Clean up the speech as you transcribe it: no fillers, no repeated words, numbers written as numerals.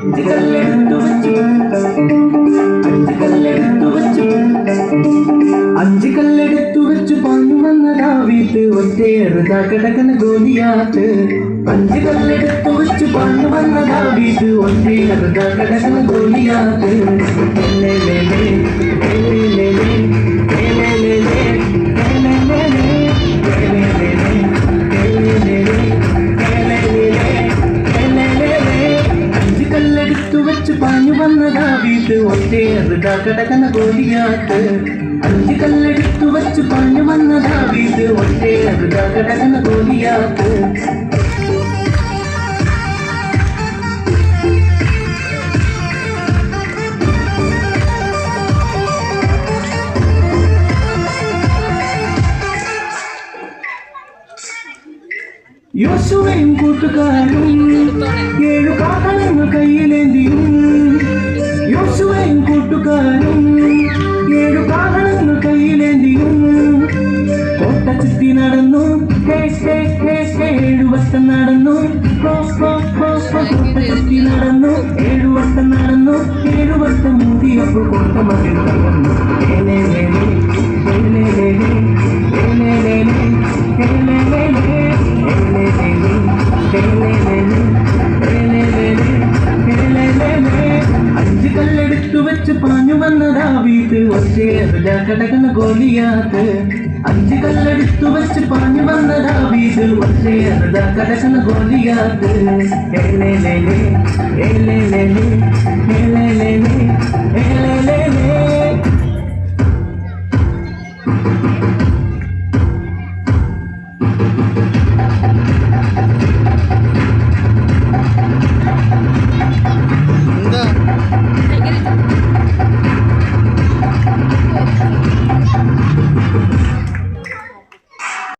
അഞ്ച് കല്ലെടുത്തു വെച്ചു പാഞ്ഞു വന്നതാ വീട്ട് ഒറ്റയേറുതാ കിടക്കണ ഗോലിയാത്ത്. അഞ്ച് കല്ലെടുത്തു വെച്ചു പാഞ്ഞു വന്നതാ വീട്ട് ഒറ്റയേറുതാ കിടക്കണ ഗോലിയാത്ത്. അഞ്ച് കല്ലെടുത്തു വെച്ചു പാഞ്ഞു വന്നതാ വീട്ട് ഒറ്റയേറുതാ കിടക്കണ ഗോലിയാത്ത്. അഞ്ച് കല്ലെടുത്തു വച്ചു പാഞ്ഞു വന്നതാ വീട് ഒറ്റയേറുതാ കിടക്കണ ഗോലിയാത്ത്. യോശുവയും കൂട്ടുകാരും 7 കാഹളങ്ങൾ കയ്യിലേന്തിയും. യോശുവയും കൂട്ടുകാരും 7 കാഹളങ്ങൾ കയ്യിലേന്തിയും. കോട്ട ചുറ്റി നടന്നു 7 വട്ടം നടന്നു. കോട്ട ചുറ്റി നടന്നു 7 വട്ടം നടന്നു. 7 വട്ടം മൂടിയപ്പോൾ കോട്ട മതിൽ തകർന്നു. അഞ്ച് കല്ലെടുത്തു വെച്ച് പാഞ്ഞു വന്നതാ വീട്ട് ഒറ്റയേറുതാ കിടക്കണ ഗോലിയാത്ത്. അഞ്ച് കല്ലെടുത്തു വെച്ച് പാഞ്ഞു വന്നതാ വീട്ട് ഒറ്റയേറുതാ കിടക്കണ ഗോലിയാത്ത്. ഏ